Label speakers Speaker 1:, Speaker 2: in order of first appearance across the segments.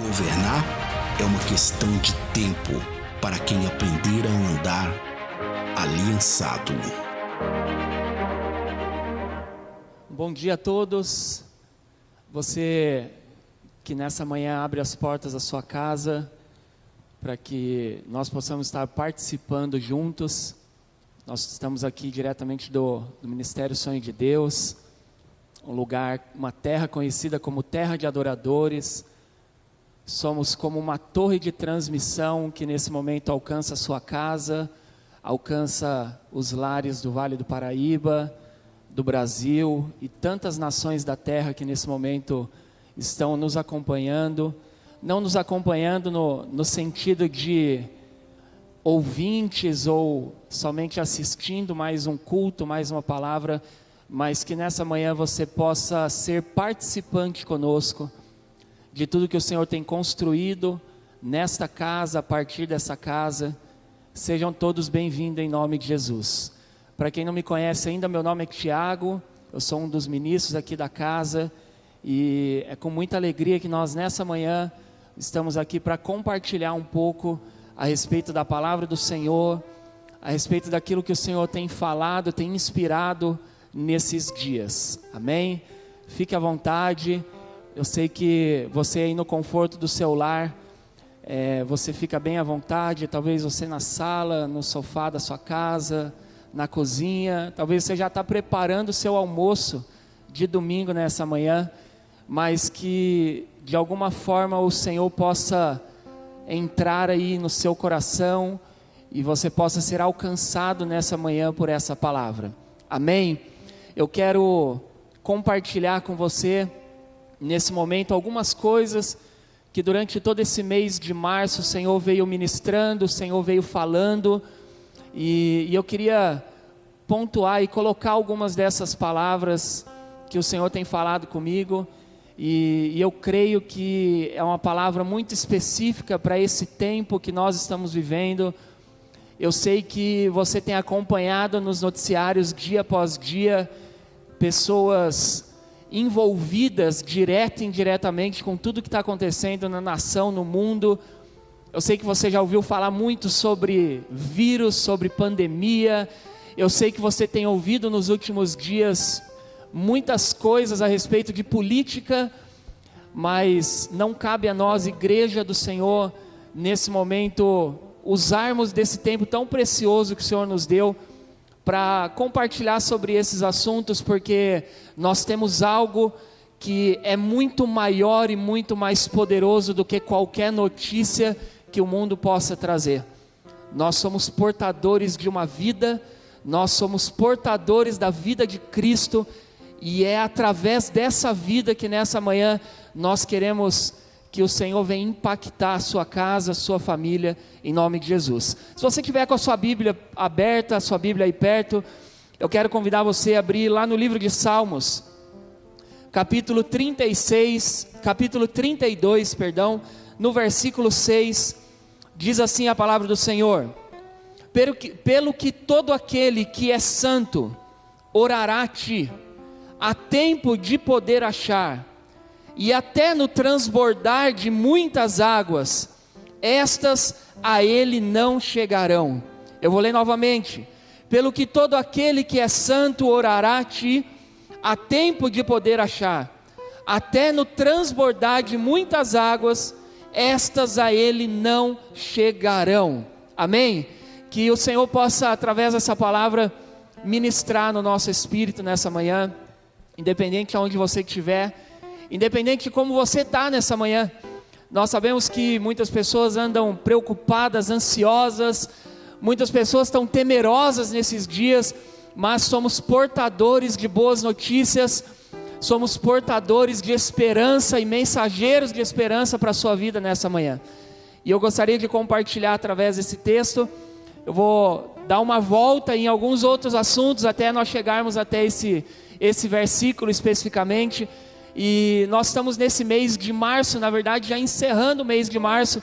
Speaker 1: Governar é uma questão de tempo para quem aprender a andar aliançado.
Speaker 2: Bom dia a todos. Você que nessa manhã abre as portas da sua casa para que nós possamos estar participando juntos. Nós estamos aqui diretamente do Ministério Sonho de Deus, um lugar, uma terra conhecida como terra de adoradores. Somos como uma torre de transmissão que nesse momento alcança a sua casa, alcança os lares do Vale do Paraíba, do Brasil e tantas nações da terra que nesse momento estão nos acompanhando. Não nos acompanhando no sentido de ouvintes ou somente assistindo mais um culto, mais uma palavra, mas que nessa manhã você possa ser participante conosco de tudo que o Senhor tem construído nesta casa, a partir dessa casa. Sejam todos bem-vindos em nome de Jesus. Para quem não me conhece ainda, meu nome é Tiago, eu sou um dos ministros aqui da casa e é com muita alegria que nós nessa manhã estamos aqui para compartilhar um pouco a respeito da palavra do Senhor, a respeito daquilo que o Senhor tem falado, tem inspirado nesses dias. Amém? Fique à vontade. Eu sei que você aí no conforto do seu lar, você fica bem à vontade, talvez você na sala, no sofá da sua casa, na cozinha, talvez você já está preparando o seu almoço de domingo nessa manhã, mas que de alguma forma o Senhor possa entrar aí no seu coração e você possa ser alcançado nessa manhã por essa palavra. Amém? Eu quero compartilhar com você nesse momento algumas coisas que durante todo esse mês de março o Senhor veio ministrando, o Senhor veio falando, e eu queria pontuar e colocar algumas dessas palavras que o Senhor tem falado comigo, e eu creio que é uma palavra muito específica para esse tempo que nós estamos vivendo. Eu sei que você tem acompanhado nos noticiários dia após dia, pessoas envolvidas direta e indiretamente com tudo que está acontecendo na nação, no mundo. Eu sei que você já ouviu falar muito sobre vírus, sobre pandemia. Eu sei que você tem ouvido nos últimos dias muitas coisas a respeito de política, mas não cabe a nós, igreja do Senhor, nesse momento, usarmos desse tempo tão precioso que o Senhor nos deu para compartilhar sobre esses assuntos, porque nós temos algo que é muito maior e muito mais poderoso do que qualquer notícia que o mundo possa trazer. Nós somos portadores de uma vida, nós somos portadores da vida de Cristo, e é através dessa vida que nessa manhã nós queremos que o Senhor venha impactar a sua casa, a sua família, em nome de Jesus. Se você tiver com a sua Bíblia aberta, a sua Bíblia aí perto, eu quero convidar você a abrir lá no livro de Salmos, capítulo 32, no versículo 6, diz assim a palavra do Senhor: pelo que todo aquele que é santo orará a ti, há tempo de poder achar, e até no transbordar de muitas águas, estas a ele não chegarão. Eu vou ler novamente: pelo que todo aquele que é santo orará a ti, há tempo de poder achar, até no transbordar de muitas águas, estas a ele não chegarão. Amém? Que o Senhor possa, através dessa palavra, ministrar no nosso espírito nessa manhã, independente de onde você estiver, independente de como você está nessa manhã. Nós sabemos que muitas pessoas andam preocupadas, ansiosas, muitas pessoas estão temerosas nesses dias, mas somos portadores de boas notícias, somos portadores de esperança e mensageiros de esperança para a sua vida nessa manhã. E eu gostaria de compartilhar através desse texto. Eu vou dar uma volta em alguns outros assuntos até nós chegarmos até esse versículo especificamente. E nós estamos nesse mês de março, na verdade já encerrando o mês de março,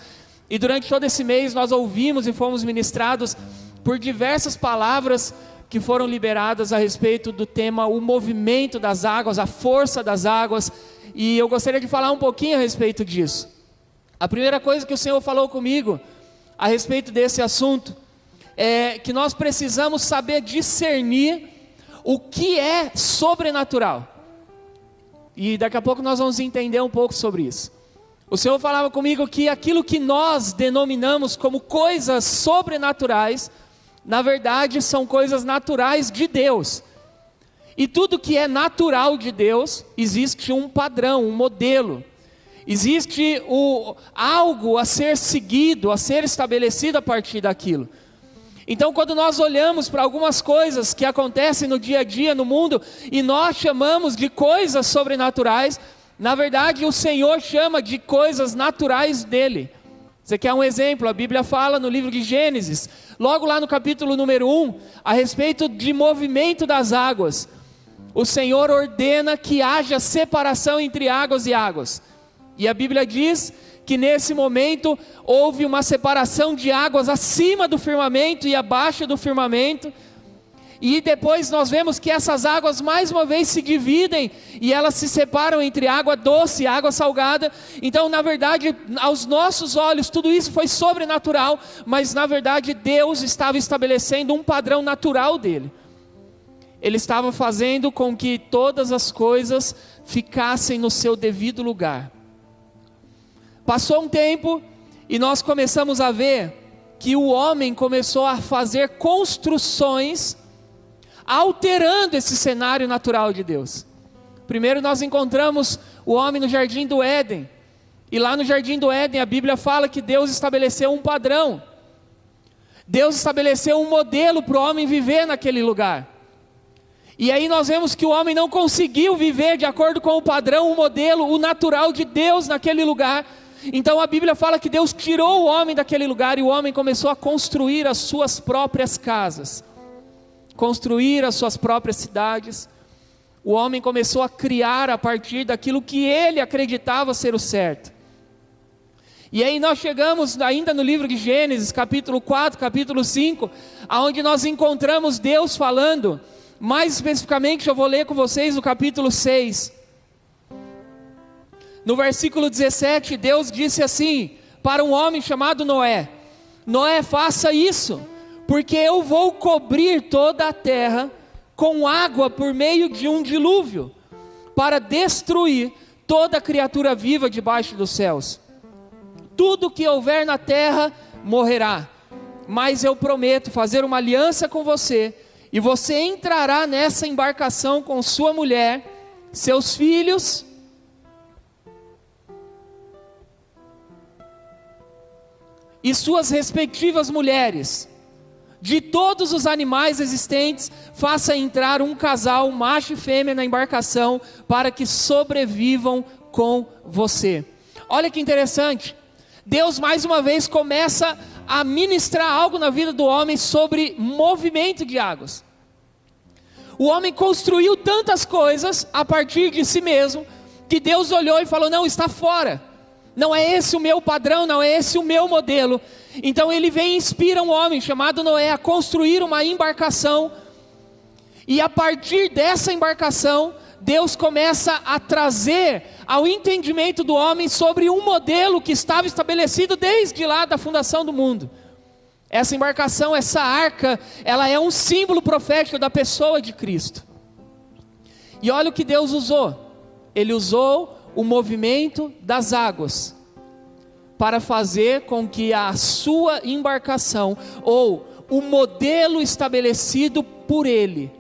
Speaker 2: e durante todo esse mês nós ouvimos e fomos ministrados por diversas palavras que foram liberadas a respeito do tema o movimento das águas, a força das águas, e eu gostaria de falar um pouquinho a respeito disso. A primeira coisa que o Senhor falou comigo a respeito desse assunto é que nós precisamos saber discernir o que é sobrenatural. E daqui a pouco nós vamos entender um pouco sobre isso. O Senhor falava comigo que aquilo que nós denominamos como coisas sobrenaturais, na verdade são coisas naturais de Deus. E tudo que é natural de Deus, existe um padrão, um modelo. Existe algo a ser seguido, a ser estabelecido a partir daquilo. Então, quando nós olhamos para algumas coisas que acontecem no dia a dia no mundo, e nós chamamos de coisas sobrenaturais, na verdade o Senhor chama de coisas naturais dele. Você quer um exemplo? A Bíblia fala no livro de Gênesis, logo lá no capítulo número 1, a respeito de movimento das águas. O Senhor ordena que haja separação entre águas e águas. E a Bíblia diz que nesse momento houve uma separação de águas acima do firmamento e abaixo do firmamento. E depois nós vemos que essas águas mais uma vez se dividem e elas se separam entre água doce e água salgada. Então, na verdade, aos nossos olhos tudo isso foi sobrenatural, mas na verdade Deus estava estabelecendo um padrão natural dele. Ele estava fazendo com que todas as coisas ficassem no seu devido lugar. Passou um tempo e nós começamos a ver que o homem começou a fazer construções alterando esse cenário natural de Deus. Primeiro nós encontramos o homem no Jardim do Éden. E lá no Jardim do Éden a Bíblia fala que Deus estabeleceu um padrão. Deus estabeleceu um modelo para o homem viver naquele lugar. E aí nós vemos que o homem não conseguiu viver de acordo com o padrão, o modelo, o natural de Deus naquele lugar. Então a Bíblia fala que Deus tirou o homem daquele lugar e o homem começou a construir as suas próprias casas, construir as suas próprias cidades. O homem começou a criar a partir daquilo que ele acreditava ser o certo. E aí nós chegamos ainda no livro de Gênesis, capítulo 4, capítulo 5, onde nós encontramos Deus falando. Mais especificamente eu vou ler com vocês no capítulo 6. No versículo 17, Deus disse assim para um homem chamado Noé: Noé, faça isso, porque eu vou cobrir toda a terra com água por meio de um dilúvio, para destruir toda criatura viva debaixo dos céus. Tudo que houver na terra morrerá, mas eu prometo fazer uma aliança com você, e você entrará nessa embarcação com sua mulher, seus filhos e suas respectivas mulheres. De todos os animais existentes, faça entrar um casal, macho e fêmea, na embarcação, para que sobrevivam com você. Olha que interessante. Deus mais uma vez começa a ministrar algo na vida do homem sobre movimento de águas. O homem construiu tantas coisas a partir de si mesmo, que Deus olhou e falou: não, está fora. Não é esse o meu padrão, não é esse o meu modelo. Então ele vem e inspira um homem chamado Noé a construir uma embarcação. E a partir dessa embarcação, Deus começa a trazer ao entendimento do homem sobre um modelo que estava estabelecido desde lá da fundação do mundo. Essa embarcação, essa arca, ela é um símbolo profético da pessoa de Cristo. E olha o que Deus usou. Ele usou o movimento das águas para fazer com que a sua embarcação, ou o modelo estabelecido por ele,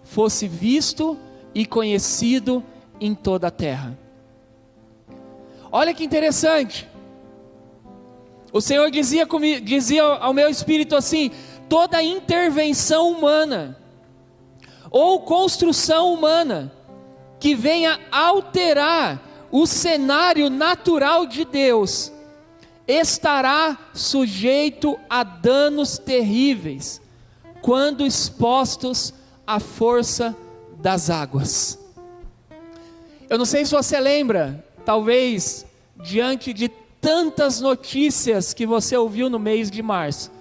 Speaker 2: fosse visto e conhecido em toda a terra. Olha que interessante. O Senhor dizia ao meu espírito assim: toda intervenção humana ou construção humana que venha alterar o cenário natural de Deus, estará sujeito a danos terríveis, quando expostos à força das águas. Eu não sei se você lembra, talvez, diante de tantas notícias que você ouviu no mês de março,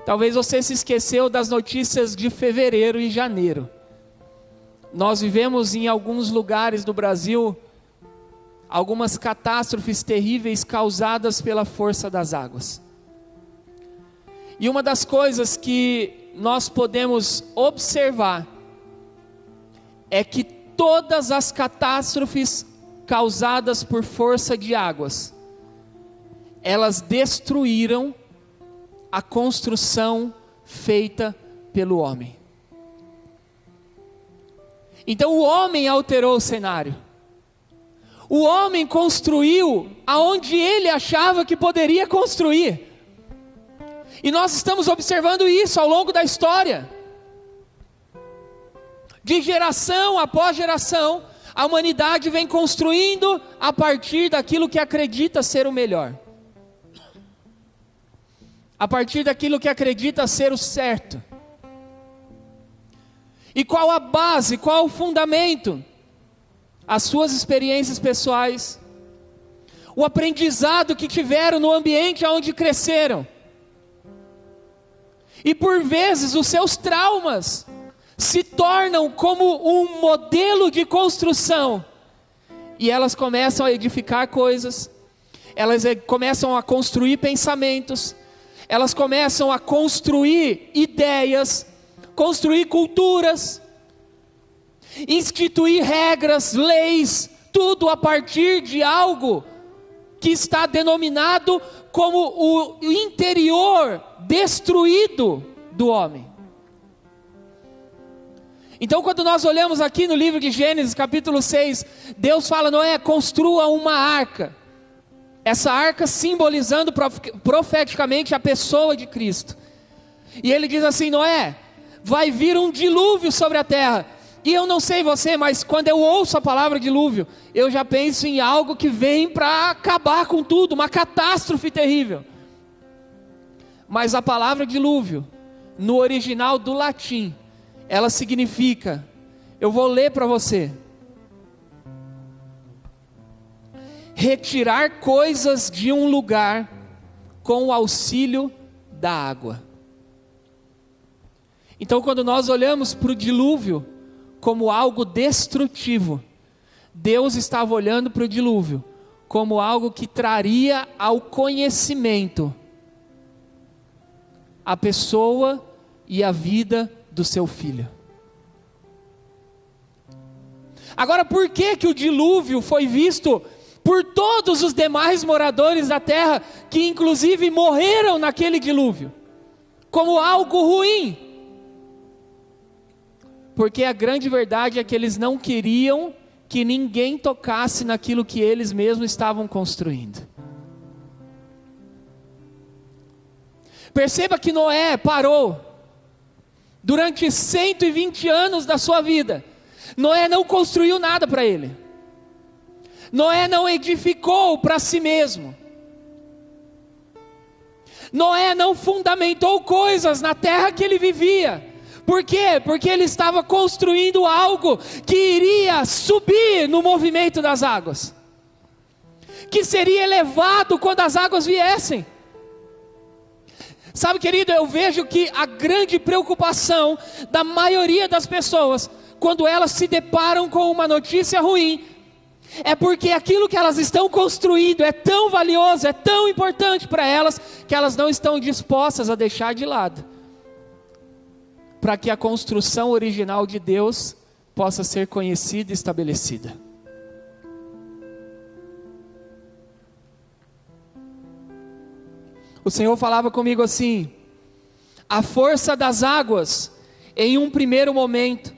Speaker 2: talvez você se esqueceu das notícias de fevereiro e janeiro. Nós vivemos em alguns lugares do Brasil algumas catástrofes terríveis causadas pela força das águas. E uma das coisas que nós podemos observar é que todas as catástrofes causadas por força de águas, elas destruíram a construção feita pelo homem. Então o homem alterou o cenário. O homem construiu aonde ele achava que poderia construir. E nós estamos observando isso ao longo da história. De geração após geração, a humanidade vem construindo a partir daquilo que acredita ser o melhor. A partir daquilo que acredita ser o certo. E qual a base, qual o fundamento? As suas experiências pessoais, o aprendizado que tiveram no ambiente onde cresceram. E por vezes os seus traumas se tornam como um modelo de construção. E elas começam a edificar coisas, elas começam a construir pensamentos, elas começam a construir ideias, construir culturas, instituir regras, leis, tudo a partir de algo que está denominado como o interior destruído do homem. Então quando nós olhamos aqui no livro de Gênesis capítulo 6, Deus fala: Noé, construa uma arca. Essa arca simbolizando profeticamente a pessoa de Cristo. E ele diz assim: Noé, vai vir um dilúvio sobre a terra. E eu não sei você, mas quando eu ouço a palavra dilúvio, eu já penso em algo que vem para acabar com tudo, uma catástrofe terrível. Mas a palavra dilúvio, no original do latim, ela significa, eu vou ler para você: retirar coisas de um lugar com o auxílio da água. Então quando nós olhamos para o dilúvio como algo destrutivo, Deus estava olhando para o dilúvio como algo que traria ao conhecimento a pessoa e a vida do seu filho. Agora, por que que o dilúvio foi visto por todos os demais moradores da terra, que inclusive morreram naquele dilúvio, como algo ruim? Porque a grande verdade é que eles não queriam que ninguém tocasse naquilo que eles mesmos estavam construindo. Perceba que Noé parou durante 120 anos da sua vida. Noé não construiu nada para ele. Noé não edificou para si mesmo. Noé não fundamentou coisas na terra que ele vivia. Por quê? Porque ele estava construindo algo que iria subir no movimento das águas, que seria elevado quando as águas viessem. Sabe, querido, eu vejo que a grande preocupação da maioria das pessoas, quando elas se deparam com uma notícia ruim, é porque aquilo que elas estão construindo é tão valioso, é tão importante para elas, que elas não estão dispostas a deixar de lado, para que a construção original de Deus possa ser conhecida e estabelecida. O Senhor falava comigo assim: a força das águas, em um primeiro momento,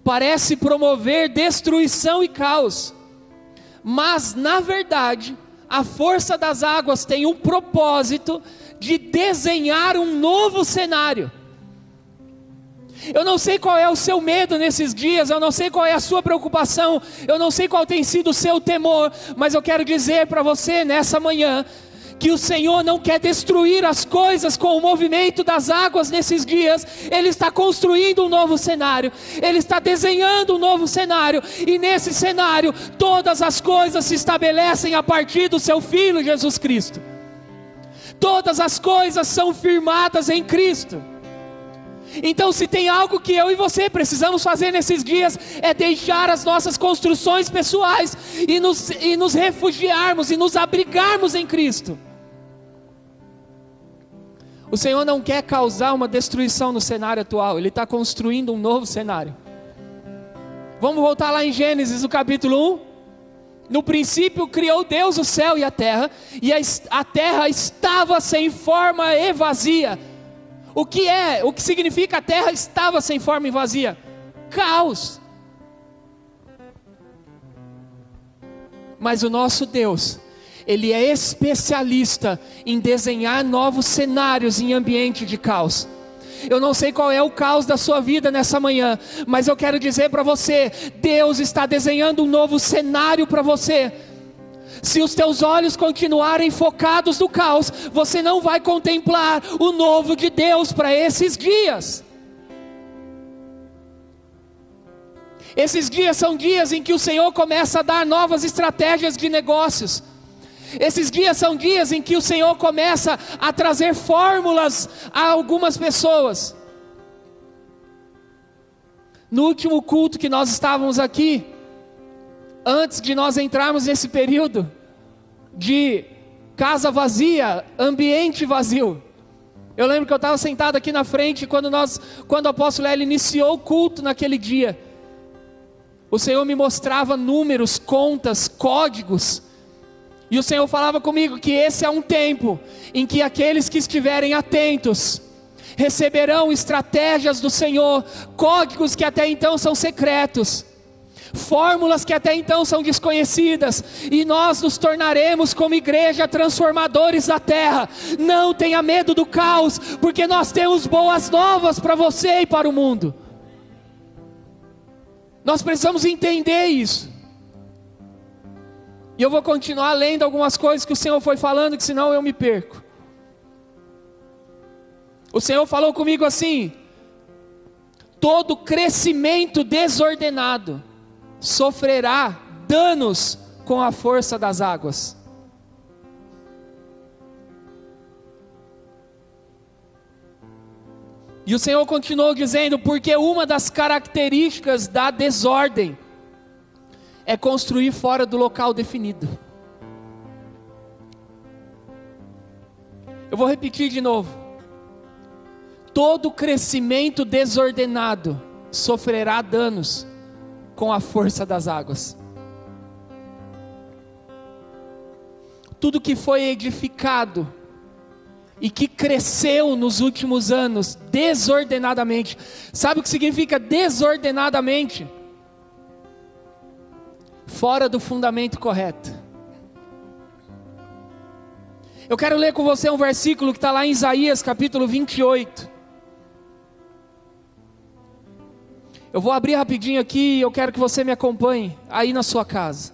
Speaker 2: parece promover destruição e caos, mas na verdade, a força das águas tem um propósito de desenhar um novo cenário. Eu não sei qual é o seu medo nesses dias, eu não sei qual é a sua preocupação, eu não sei qual tem sido o seu temor, mas eu quero dizer para você nessa manhã, que o Senhor não quer destruir as coisas com o movimento das águas nesses dias. Ele está construindo um novo cenário, Ele está desenhando um novo cenário, e nesse cenário, todas as coisas se estabelecem a partir do seu Filho Jesus Cristo. Todas as coisas são firmadas em Cristo. Então, se tem algo que eu e você precisamos fazer nesses dias, é deixar as nossas construções pessoais e nos refugiarmos e nos abrigarmos em Cristo. O Senhor não quer causar uma destruição no cenário atual, Ele está construindo um novo cenário. Vamos voltar lá em Gênesis, no capítulo 1. No princípio criou Deus o céu e a terra a terra estava sem forma e vazia. O que significa a terra estava sem forma e vazia? Caos. Mas o nosso Deus, Ele é especialista em desenhar novos cenários em ambiente de caos. Eu não sei qual é o caos da sua vida nessa manhã, mas eu quero dizer para você, Deus está desenhando um novo cenário para você. Se os teus olhos continuarem focados no caos, você não vai contemplar o novo de Deus para esses dias. Esses dias são dias em que o Senhor começa a dar novas estratégias de negócios. Esses dias são dias em que o Senhor começa a trazer fórmulas a algumas pessoas. No último culto que nós estávamos aqui, antes de nós entrarmos nesse período de casa vazia, ambiente vazio, eu lembro que eu estava sentado aqui na frente quando o apóstolo Hélio iniciou o culto naquele dia. O Senhor me mostrava números, contas, códigos, e o Senhor falava comigo que esse é um tempo em que aqueles que estiverem atentos receberão estratégias do Senhor, códigos que até então são secretos, fórmulas que até então são desconhecidas, e nós nos tornaremos como igreja transformadores da terra. Não tenha medo do caos, porque nós temos boas novas para você e para o mundo. Nós precisamos entender isso. E eu vou continuar lendo algumas coisas que o Senhor foi falando, que senão eu me perco. O Senhor falou comigo assim: todo crescimento desordenado sofrerá danos com a força das águas. E o Senhor continuou dizendo: porque uma das características da desordem é construir fora do local definido. Eu vou repetir de novo. Todo crescimento desordenado sofrerá danos com a força das águas. Tudo que foi edificado e que cresceu nos últimos anos desordenadamente. Sabe o que significa desordenadamente? Fora do fundamento correto. Eu quero ler com você um versículo que está lá em Isaías capítulo 28. Eu vou abrir rapidinho aqui e eu quero que você me acompanhe aí na sua casa.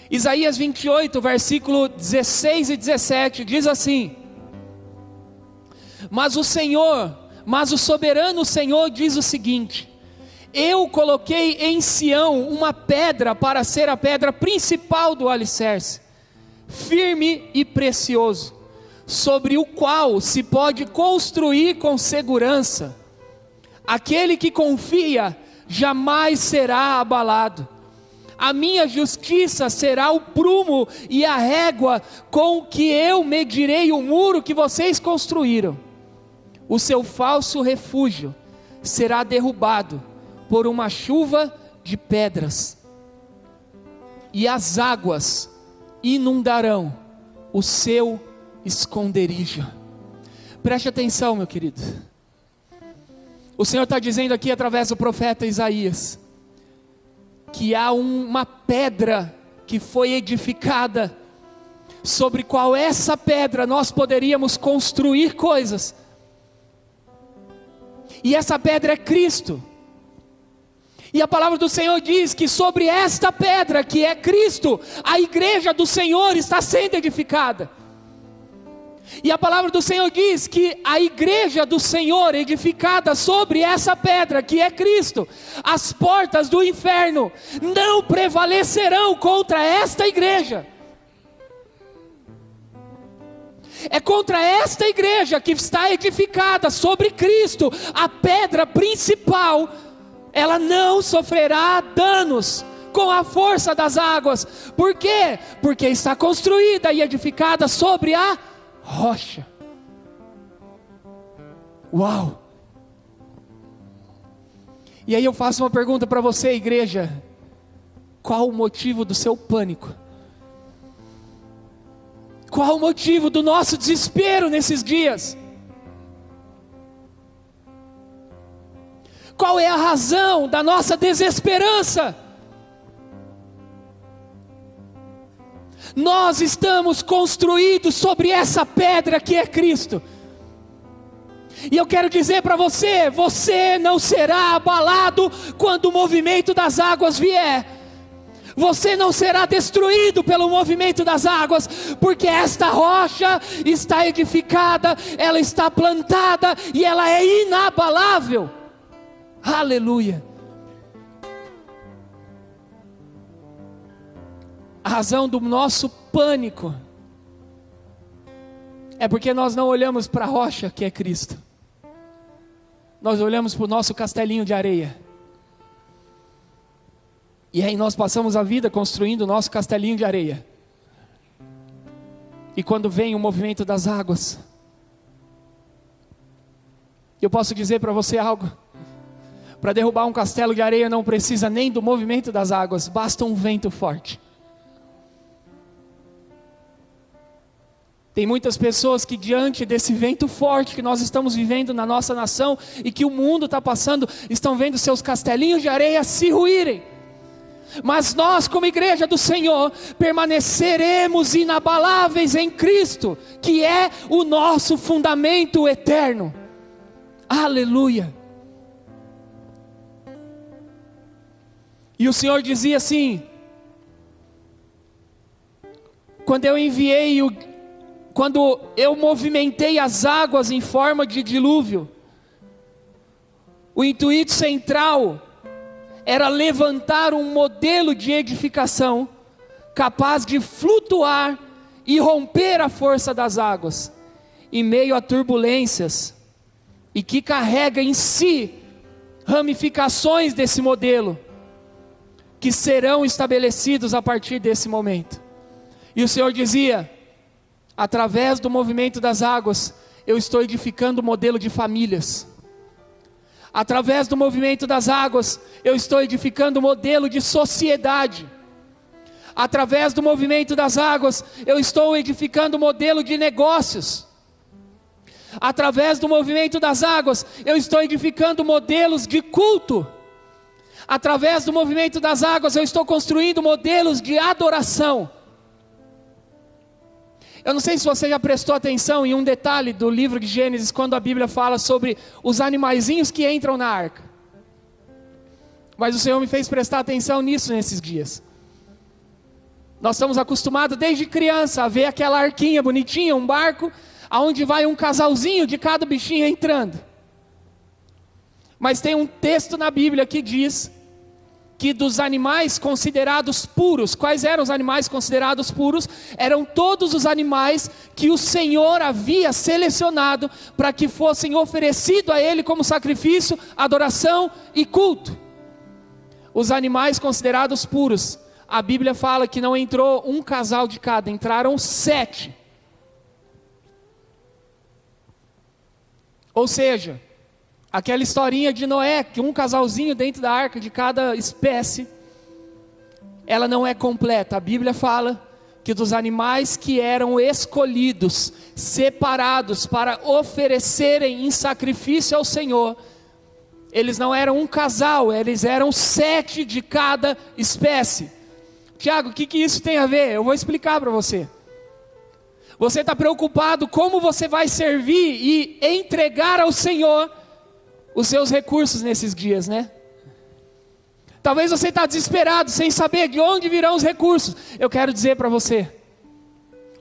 Speaker 2: Isaías 28, versículo 16 e 17, diz assim: mas o soberano Senhor diz o seguinte: eu coloquei em Sião uma pedra para ser a pedra principal do alicerce, firme e precioso, sobre o qual se pode construir com segurança. Aquele que confia jamais será abalado. A minha justiça será o prumo e a régua com que eu medirei o muro que vocês construíram. O seu falso refúgio será derrubado por uma chuva de pedras, e as águas inundarão o seu esconderijo. Preste atenção, meu querido. O Senhor está dizendo aqui através do profeta Isaías, que há uma pedra que foi edificada, sobre qual essa pedra nós poderíamos construir coisas, e essa pedra é Cristo. E a palavra do Senhor diz que sobre esta pedra, que é Cristo, a igreja do Senhor está sendo edificada. E a palavra do Senhor diz que a igreja do Senhor, edificada sobre essa pedra, que é Cristo, as portas do inferno não prevalecerão contra esta igreja. É contra esta igreja que está edificada sobre Cristo, a pedra principal, ela não sofrerá danos com a força das águas. Por quê? Porque está construída e edificada sobre a rocha. Uau! E aí eu faço uma pergunta para você, igreja: qual o motivo do seu pânico? Qual o motivo do nosso desespero nesses dias? Qual é a razão da nossa desesperança? Nós estamos construídos sobre essa pedra que é Cristo. E eu quero dizer para você: você não será abalado quando o movimento das águas vier. Você não será destruído pelo movimento das águas, porque esta rocha está edificada, ela está plantada e ela é inabalável. Aleluia. A razão do nosso pânico é porque nós não olhamos para a rocha que é Cristo. Nós olhamos para o nosso castelinho de areia. E aí nós passamos a vida construindo o nosso castelinho de areia. E quando vem o movimento das águas, eu posso dizer para você algo: para derrubar um castelo de areia não precisa nem do movimento das águas, basta um vento forte. Tem muitas pessoas que diante desse vento forte que nós estamos vivendo na nossa nação e que o mundo está passando, estão vendo seus castelinhos de areia se ruírem. Mas nós, como igreja do Senhor, permaneceremos inabaláveis em Cristo, que é o nosso fundamento eterno. Aleluia. E o Senhor dizia assim: quando eu movimentei as águas em forma de dilúvio, o intuito central era levantar um modelo de edificação capaz de flutuar e romper a força das águas em meio a turbulências, e que carrega em si ramificações desse modelo que serão estabelecidos a partir desse momento. E o Senhor dizia: através do movimento das águas, eu estou edificando o modelo de famílias. Através do movimento das águas, eu estou edificando o modelo de sociedade. Através do movimento das águas, eu estou edificando o modelo de negócios. Através do movimento das águas, eu estou edificando modelos de culto. Através do movimento das águas, eu estou construindo modelos de adoração. Eu não sei se você já prestou atenção em um detalhe do livro de Gênesis, quando a Bíblia fala sobre os animaizinhos que entram na arca. Mas o Senhor me fez prestar atenção nisso nesses dias. Nós estamos acostumados desde criança a ver aquela arquinha bonitinha, um barco, aonde vai um casalzinho de cada bichinho entrando. Mas tem um texto na Bíblia que diz que dos animais considerados puros, quais eram os animais considerados puros? Eram todos os animais que o Senhor havia selecionado para que fossem oferecidos a Ele como sacrifício, adoração e culto. Os animais considerados puros, a Bíblia fala que não entrou um casal de cada, entraram 7. Ou seja, aquela historinha de Noé, que um casalzinho dentro da arca de cada espécie, ela não é completa. A Bíblia fala que dos animais que eram escolhidos, separados para oferecerem em sacrifício ao Senhor, eles não eram um casal, eles eram 7 de cada espécie. Tiago, o que isso tem a ver? Eu vou explicar para você. Você está preocupado como você vai servir e entregar ao Senhor os seus recursos nesses dias, né? Talvez você está desesperado, sem saber de onde virão os recursos. Eu quero dizer para você: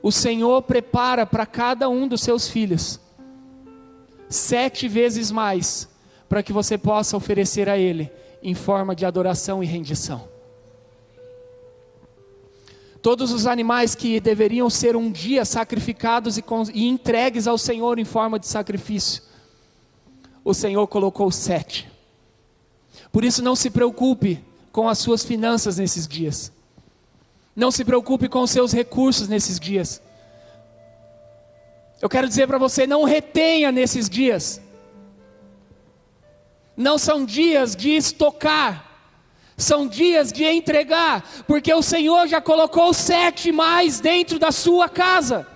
Speaker 2: o Senhor prepara para cada um dos seus filhos 7 vezes mais, para que você possa oferecer a Ele em forma de adoração e rendição. Todos os animais que deveriam ser um dia sacrificados e entregues ao Senhor em forma de sacrifício, o Senhor colocou 7. Por isso não se preocupe com as suas finanças nesses dias. Não se preocupe com os seus recursos nesses dias. Eu quero dizer para você, não retenha nesses dias. Não são dias de estocar, são dias de entregar, porque o Senhor já colocou 7 mais dentro da sua casa.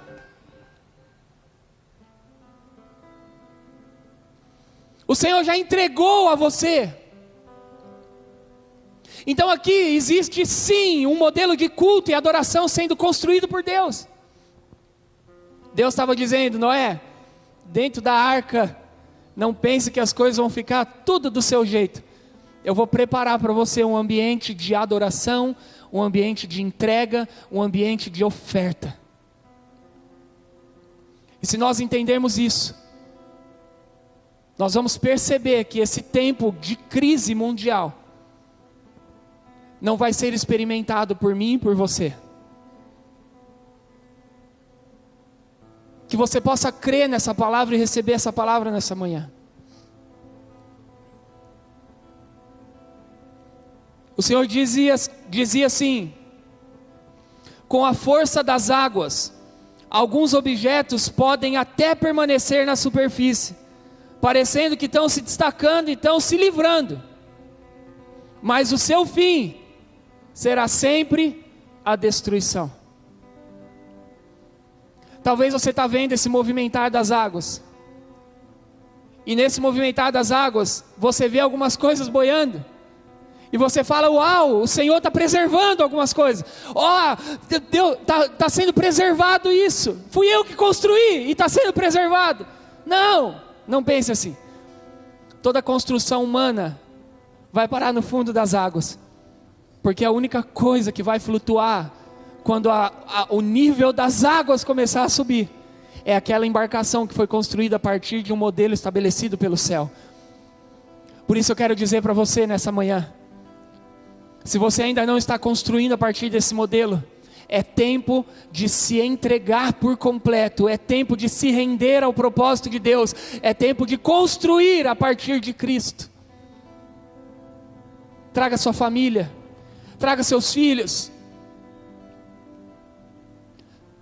Speaker 2: O Senhor já entregou a você. Então aqui existe sim um modelo de culto e adoração sendo construído por Deus. Deus estava dizendo: Noé, dentro da arca, não pense que as coisas vão ficar tudo do seu jeito. Eu vou preparar para você um ambiente de adoração, um ambiente de entrega, um ambiente de oferta. E se nós entendermos isso, nós vamos perceber que esse tempo de crise mundial não vai ser experimentado por mim e por você. Que você possa crer nessa palavra e receber essa palavra nessa manhã. O Senhor dizia assim: com a força das águas, alguns objetos podem até permanecer na superfície, parecendo que estão se destacando e estão se livrando, mas o seu fim será sempre a destruição. Talvez você está vendo esse movimentar das águas, e nesse movimentar das águas, você vê algumas coisas boiando, e você fala: uau, o Senhor está preservando algumas coisas. Deus, está sendo preservado isso. Fui eu que construí e está sendo preservado. Não pense assim. Toda construção humana vai parar no fundo das águas, porque a única coisa que vai flutuar quando o nível das águas começar a subir é aquela embarcação que foi construída a partir de um modelo estabelecido pelo céu. Por isso eu quero dizer para você nessa manhã, se você ainda não está construindo a partir desse modelo, é tempo de se entregar por completo, é tempo de se render ao propósito de Deus, é tempo de construir a partir de Cristo. Traga sua família, traga seus filhos,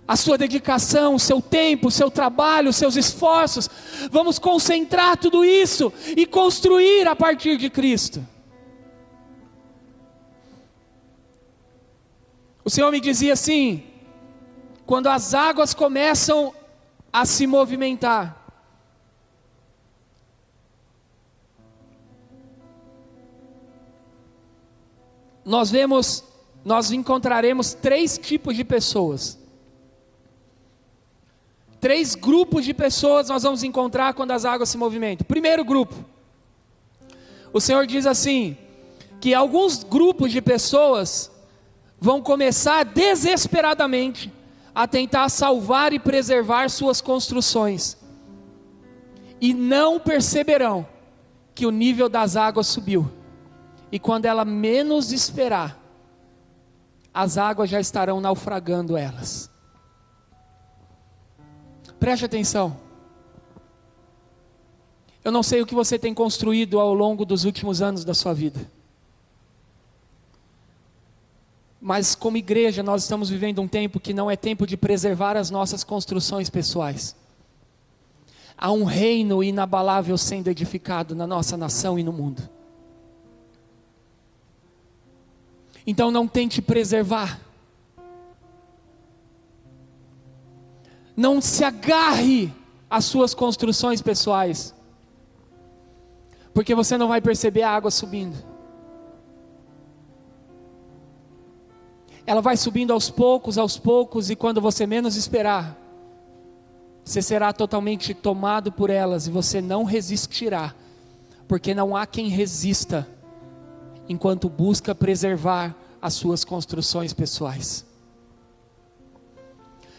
Speaker 2: a sua dedicação, o seu tempo, o seu trabalho, os seus esforços. Vamos concentrar tudo isso e construir a partir de Cristo. O Senhor me dizia assim: quando as águas começam a se movimentar, nós encontraremos 3 tipos de pessoas. 3 grupos de pessoas nós vamos encontrar quando as águas se movimentam. Primeiro grupo, o Senhor diz assim, que alguns grupos de pessoas vão começar desesperadamente a tentar salvar e preservar suas construções, e não perceberão que o nível das águas subiu, e quando ela menos esperar, as águas já estarão naufragando elas. Preste atenção. Eu não sei o que você tem construído ao longo dos últimos anos da sua vida, mas como igreja nós estamos vivendo um tempo que não é tempo de preservar as nossas construções pessoais. Há um reino inabalável sendo edificado na nossa nação e no mundo. Então não tente preservar. Não se agarre às suas construções pessoais, porque você não vai perceber a água subindo. Ela vai subindo aos poucos, e quando você menos esperar, você será totalmente tomado por elas, e você não resistirá, porque não há quem resista, enquanto busca preservar as suas construções pessoais.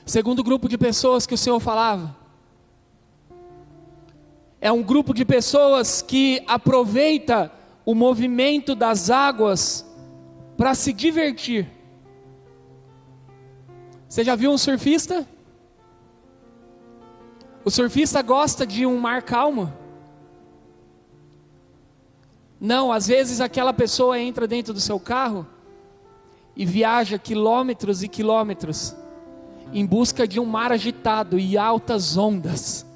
Speaker 2: Segundo grupo de pessoas que o Senhor falava, é um grupo de pessoas que aproveita o movimento das águas para se divertir. Você já viu um surfista? O surfista gosta de um mar calmo? Não, às vezes aquela pessoa entra dentro do seu carro e viaja quilômetros e quilômetros em busca de um mar agitado e altas ondas.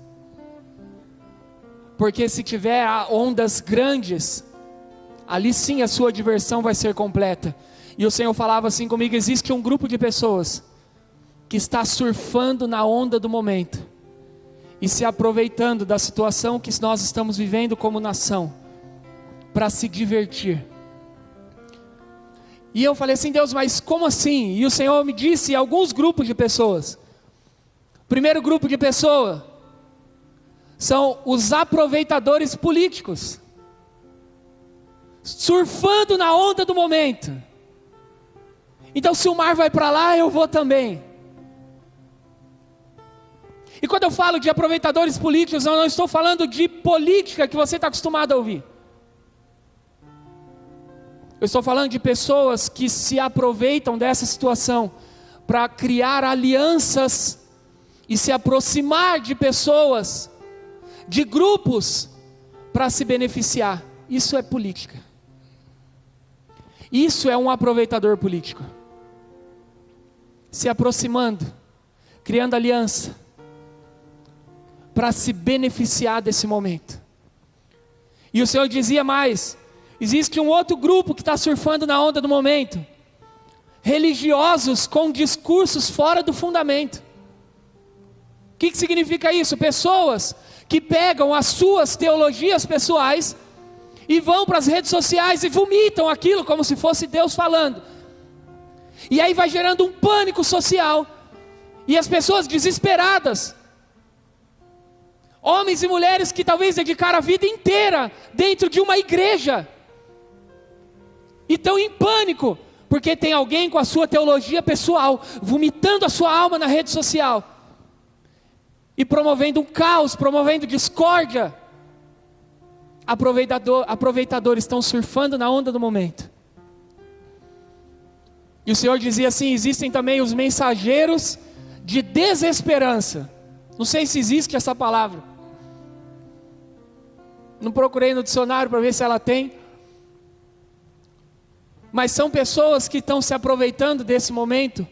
Speaker 2: Porque se tiver ondas grandes, ali sim a sua diversão vai ser completa. E o Senhor falava assim comigo: existe um grupo de pessoas que está surfando na onda do momento e se aproveitando da situação que nós estamos vivendo como nação, para se divertir. E eu falei assim: Deus, mas como assim? E o Senhor me disse alguns grupos de pessoas. O primeiro grupo de pessoas são os aproveitadores políticos, surfando na onda do momento. Então se o mar vai para lá, eu vou também. E quando eu falo de aproveitadores políticos, eu não estou falando de política que você está acostumado a ouvir. Eu estou falando de pessoas que se aproveitam dessa situação para criar alianças e se aproximar de pessoas, de grupos, para se beneficiar. Isso é política. Isso é um aproveitador político. Se aproximando, criando aliança, para se beneficiar desse momento. E o Senhor dizia mais: existe um outro grupo que está surfando na onda do momento, religiosos com discursos fora do fundamento. O que significa isso? Pessoas que pegam as suas teologias pessoais e vão para as redes sociais e vomitam aquilo como se fosse Deus falando. E aí vai gerando um pânico social, e as pessoas desesperadas, homens e mulheres que talvez dedicaram a vida inteira dentro de uma igreja, e estão em pânico, porque tem alguém com a sua teologia pessoal, vomitando a sua alma na rede social, e promovendo um caos, promovendo discórdia. Aproveitadores estão surfando na onda do momento. E o Senhor dizia assim: existem também os mensageiros de desesperança. Não sei se existe essa palavra, não procurei no dicionário para ver se ela tem. Mas são pessoas que estão se aproveitando desse momento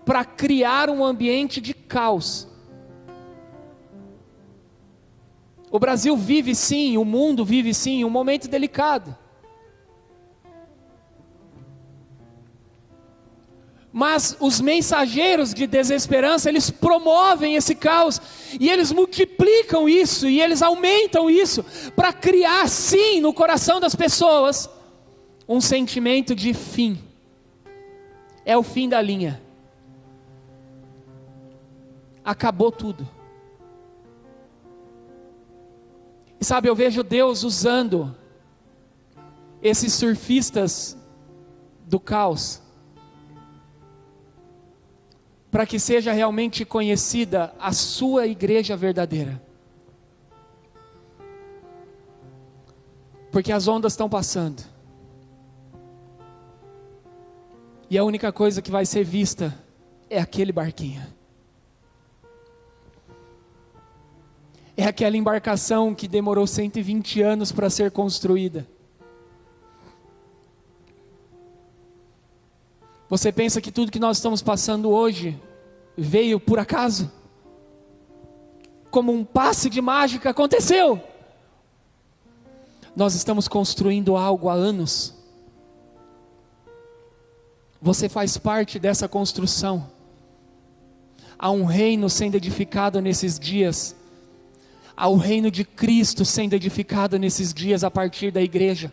Speaker 2: para criar um ambiente de caos. O Brasil vive sim, o mundo vive sim um momento delicado. Mas os mensageiros de desesperança, eles promovem esse caos, e eles multiplicam isso, e eles aumentam isso, para criar sim no coração das pessoas um sentimento de fim. É o fim da linha. Acabou tudo. E sabe, eu vejo Deus usando esses surfistas do caos para que seja realmente conhecida a sua igreja verdadeira. Porque as ondas estão passando, e a única coisa que vai ser vista é aquele barquinho. É aquela embarcação que demorou 120 anos para ser construída. Você pensa que tudo que nós estamos passando hoje veio por acaso? Como um passe de mágica aconteceu? Nós estamos construindo algo há anos. Você faz parte dessa construção. Há um reino sendo edificado nesses dias. Há o reino de Cristo sendo edificado nesses dias a partir da igreja.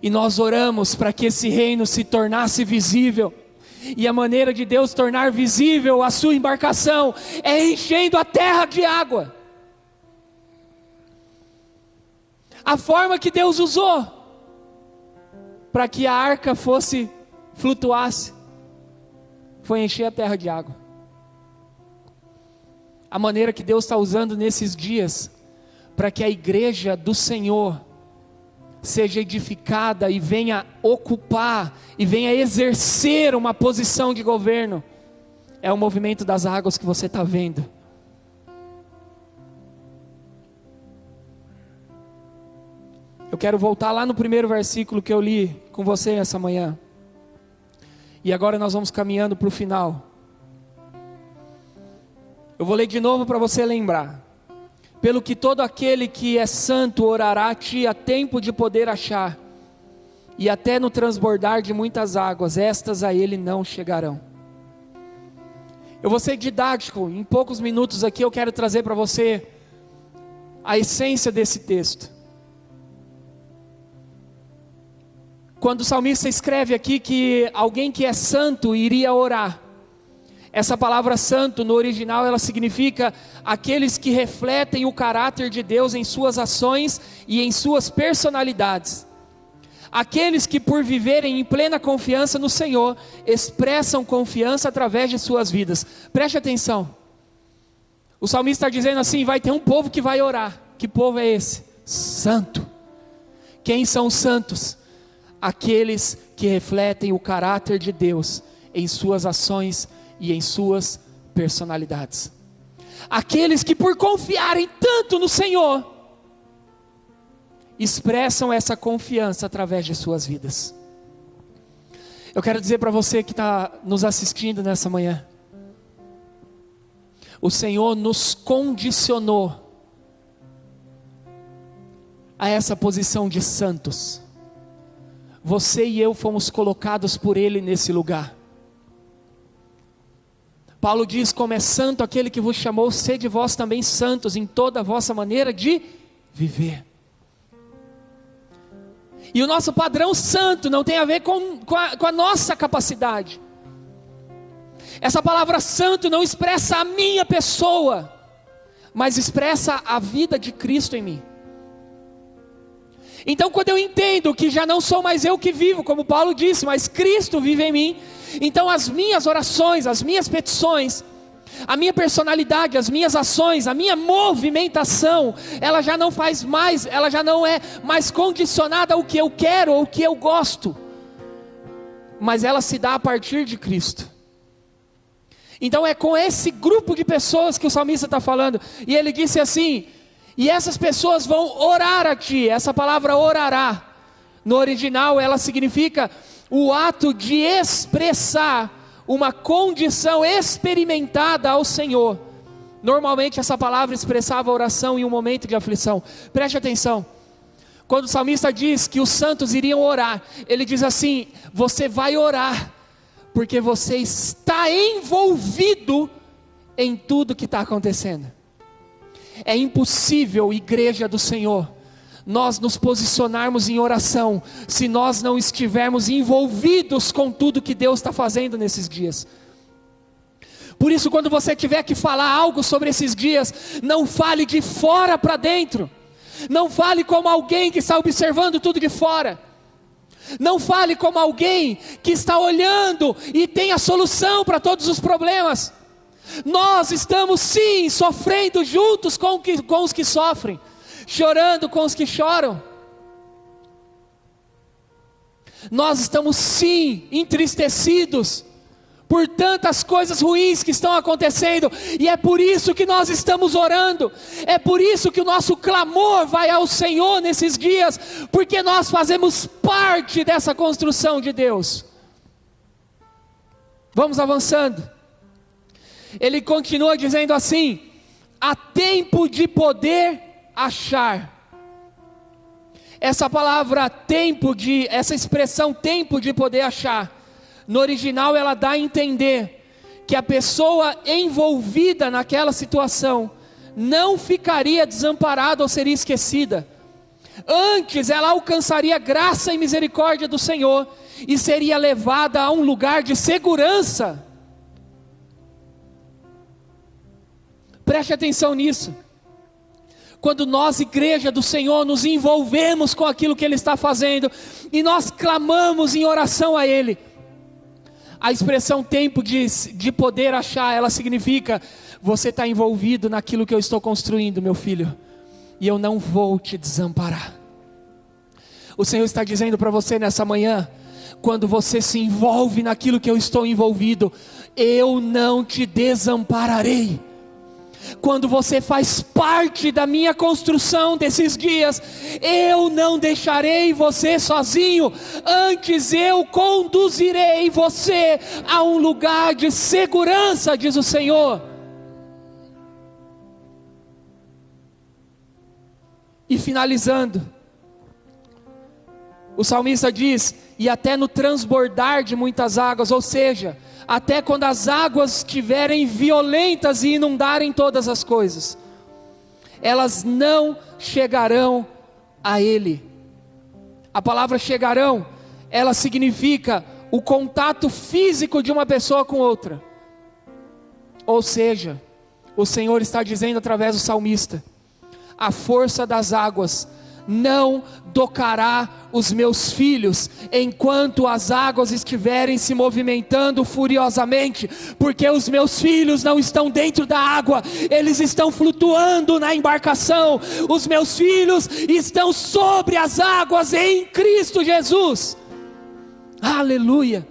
Speaker 2: E nós oramos para que esse reino se tornasse visível. E a maneira de Deus tornar visível a sua embarcação é enchendo a terra de água. A forma que Deus usou para que a arca flutuasse foi encher a terra de água. A maneira que Deus está usando nesses dias para que a igreja do Senhor seja edificada e venha ocupar e venha exercer uma posição de governo, É o movimento das águas que você está vendo. Eu quero voltar lá no primeiro versículo que eu li com você essa manhã. E agora nós vamos caminhando para o final. Eu vou ler de novo para você lembrar. Pelo que todo aquele que é santo orará a ti a tempo de poder achar, e até no transbordar de muitas águas, estas a ele não chegarão. Eu vou ser didático, em poucos minutos aqui eu quero trazer para você a essência desse texto. Quando o salmista escreve aqui que alguém que é santo iria orar, essa palavra santo no original ela significa aqueles que refletem o caráter de Deus em suas ações e em suas personalidades. Aqueles que por viverem em plena confiança no Senhor, expressam confiança através de suas vidas. Preste atenção. O salmista está dizendo assim, vai ter um povo que vai orar. Que povo é esse? Santo. Quem são os santos? Aqueles que refletem o caráter de Deus em suas ações e em suas personalidades. Aqueles que por confiarem tanto no Senhor, expressam essa confiança através de suas vidas. Eu quero dizer para você que está nos assistindo nessa manhã, o Senhor nos condicionou a essa posição de santos. Você e eu fomos colocados por Ele nesse lugar. Paulo diz, como é santo aquele que vos chamou, sede vós também santos em toda a vossa maneira de viver. E o nosso padrão santo não tem a ver com a nossa capacidade. Essa palavra santo não expressa a minha pessoa, mas expressa a vida de Cristo em mim. Então quando eu entendo que já não sou mais eu que vivo, como Paulo disse, mas Cristo vive em mim, então as minhas orações, as minhas petições, a minha personalidade, as minhas ações, a minha movimentação, ela já não faz mais, ela já não é mais condicionada ao que eu quero ou ao que eu gosto, mas ela se dá a partir de Cristo. Então é com esse grupo de pessoas que o salmista está falando, e ele disse assim, e essas pessoas vão orar a ti. Essa palavra orará, no original ela significa o ato de expressar uma condição experimentada ao Senhor. Normalmente essa palavra expressava a oração em um momento de aflição. Preste atenção, quando o salmista diz que os santos iriam orar, ele diz assim, você vai orar, porque você está envolvido em tudo que está acontecendo. É impossível, igreja do Senhor, nós nos posicionarmos em oração, se nós não estivermos envolvidos com tudo que Deus está fazendo nesses dias. Por isso, quando você tiver que falar algo sobre esses dias, não fale de fora para dentro, não fale como alguém que está observando tudo de fora, não fale como alguém que está olhando e tem a solução para todos os problemas. Nós estamos sim sofrendo juntos com os que sofrem, chorando com os que choram. Nós estamos sim entristecidos por tantas coisas ruins que estão acontecendo, e é por isso que nós estamos orando, é por isso que o nosso clamor vai ao Senhor nesses dias, porque nós fazemos parte dessa construção de Deus. Vamos avançando. Ele continua dizendo assim, há tempo de poder achar. Essa palavra tempo essa expressão tempo de poder achar, no original ela dá a entender que a pessoa envolvida naquela situação não ficaria desamparada ou seria esquecida. Antes ela alcançaria graça e misericórdia do Senhor e seria levada a um lugar de segurança. Preste atenção nisso. Quando nós, igreja do Senhor, nos envolvemos com aquilo que Ele está fazendo, e nós clamamos em oração a Ele, a expressão tempo de poder achar, ela significa, você está envolvido naquilo que eu estou construindo, meu filho, e eu não vou te desamparar. O Senhor está dizendo para você nessa manhã, quando você se envolve naquilo que eu estou envolvido, eu não te desampararei. Quando você faz parte da minha construção desses dias, eu não deixarei você sozinho, antes eu conduzirei você a um lugar de segurança, diz o Senhor. E finalizando, o salmista diz: e até no transbordar de muitas águas, ou seja, até quando as águas estiverem violentas e inundarem todas as coisas, elas não chegarão a Ele. A palavra chegarão, ela significa o contato físico de uma pessoa com outra. Ou seja, o Senhor está dizendo através do salmista: a força das águas não tocará os meus filhos, enquanto as águas estiverem se movimentando furiosamente, porque os meus filhos não estão dentro da água, eles estão flutuando na embarcação. Os meus filhos estão sobre as águas em Cristo Jesus. Aleluia.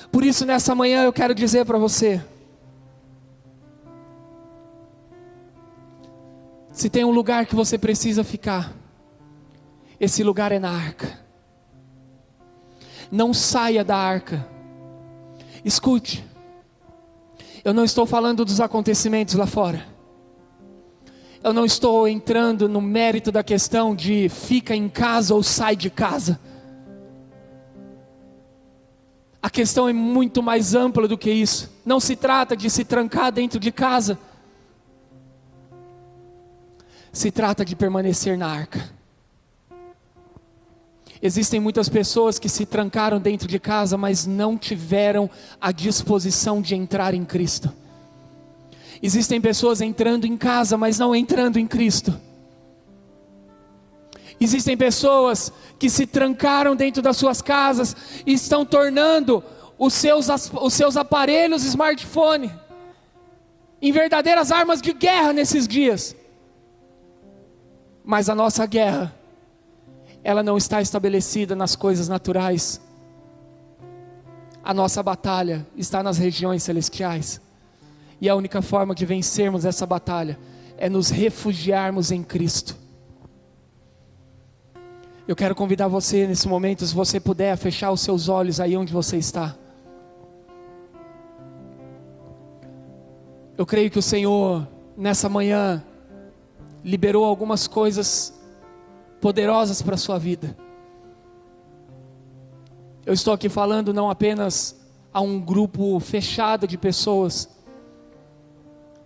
Speaker 2: Por isso nessa manhã eu quero dizer para você: se tem um lugar que você precisa ficar, esse lugar é na arca. Não saia da arca. Escute, eu não estou falando dos acontecimentos lá fora. Eu não estou entrando no mérito da questão de fica em casa ou sai de casa. A questão é muito mais ampla do que isso. Não se trata de se trancar dentro de casa. Se trata de permanecer na arca. Existem muitas pessoas que se trancaram dentro de casa, mas não tiveram a disposição de entrar em Cristo. Existem pessoas entrando em casa, mas não entrando em Cristo. Existem pessoas que se trancaram dentro das suas casas e estão tornando os seus aparelhos smartphone em verdadeiras armas de guerra nesses dias. Mas a nossa guerra, ela não está estabelecida nas coisas naturais. A nossa batalha está nas regiões celestiais. E a única forma de vencermos essa batalha é nos refugiarmos em Cristo. Eu quero convidar você nesse momento, se você puder, a fechar os seus olhos aí onde você está. Eu creio que o Senhor, nessa manhã, liberou algumas coisas poderosas para a sua vida. Eu estou aqui falando não apenas a um grupo fechado de pessoas,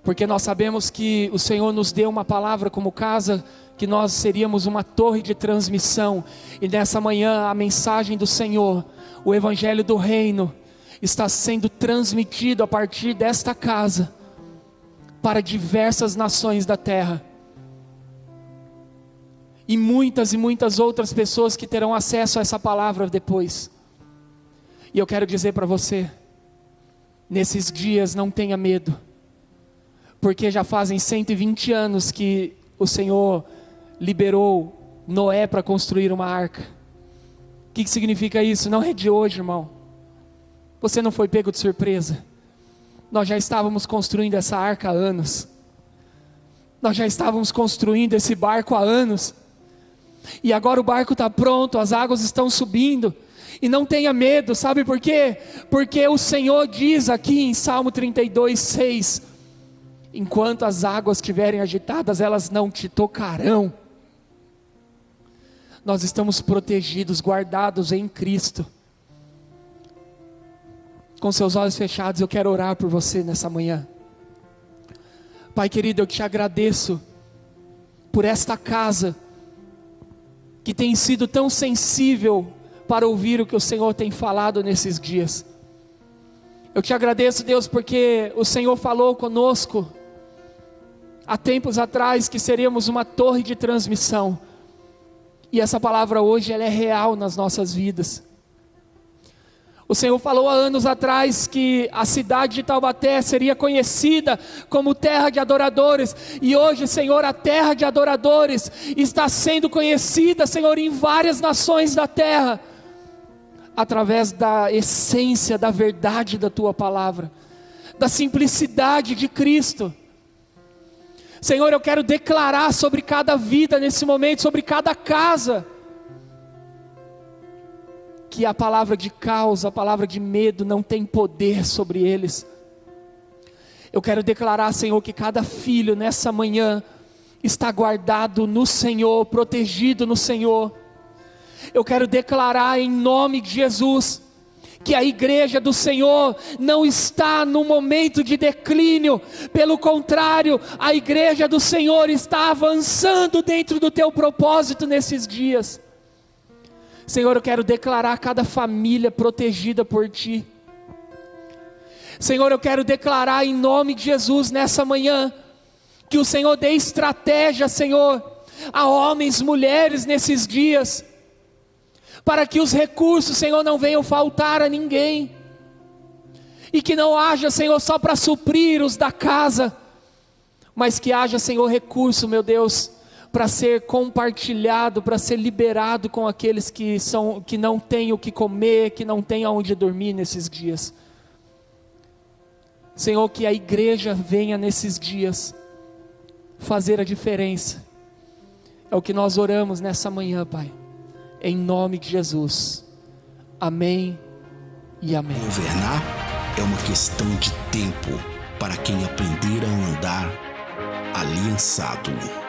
Speaker 2: porque nós sabemos que o Senhor nos deu uma palavra como casa, que nós seríamos uma torre de transmissão, e nessa manhã a mensagem do Senhor, o evangelho do reino, está sendo transmitido a partir desta casa, para diversas nações da terra, e muitas outras pessoas que terão acesso a essa palavra depois. E eu quero dizer para você, nesses dias não tenha medo, porque já fazem 120 anos que o Senhor liberou Noé para construir uma arca. O que significa isso? Não é de hoje, irmão. Você não foi pego de surpresa. Nós já estávamos construindo essa arca há anos. Nós já estávamos construindo esse barco há anos. E agora o barco está pronto, as águas estão subindo. E não tenha medo, sabe por quê? Porque o Senhor diz aqui em Salmo 32:6: enquanto as águas estiverem agitadas, elas não te tocarão. Nós estamos protegidos, guardados em Cristo. Com seus olhos fechados, eu quero orar por você nessa manhã. Pai querido, eu te agradeço por esta casa, que tem sido tão sensível para ouvir o que o Senhor tem falado nesses dias. Eu te agradeço, Deus, porque o Senhor falou conosco há tempos atrás que seríamos uma torre de transmissão, e essa palavra hoje ela é real nas nossas vidas. O Senhor falou há anos atrás que a cidade de Taubaté seria conhecida como terra de adoradores, e hoje, Senhor, a terra de adoradores está sendo conhecida, Senhor, em várias nações da terra. através da essência, da verdade da Tua palavra, da simplicidade de Cristo. Senhor, eu quero declarar sobre cada vida nesse momento, sobre cada casa, que a palavra de caos, a palavra de medo não tem poder sobre eles. Eu quero declarar, Senhor, que cada filho nessa manhã está guardado no Senhor, protegido no Senhor. Eu quero declarar em nome de Jesus, que a igreja do Senhor não está num momento de declínio, pelo contrário, a igreja do Senhor está avançando dentro do Teu propósito nesses dias. Senhor, eu quero declarar cada família protegida por Ti. Senhor, eu quero declarar em nome de Jesus nessa manhã, que o Senhor dê estratégia, Senhor, a homens, mulheres nesses dias, para que os recursos, Senhor, não venham faltar a ninguém, e que não haja, Senhor, só para suprir os da casa, mas que haja, Senhor, recurso, meu Deus, para ser compartilhado, para ser liberado com aqueles que não têm o que comer, que não têm aonde dormir nesses dias. Senhor, que a igreja venha nesses dias fazer a diferença. É o que nós oramos nessa manhã, Pai, em nome de Jesus. Amém e amém.
Speaker 1: Governar é uma questão de tempo para quem aprender a andar aliançado.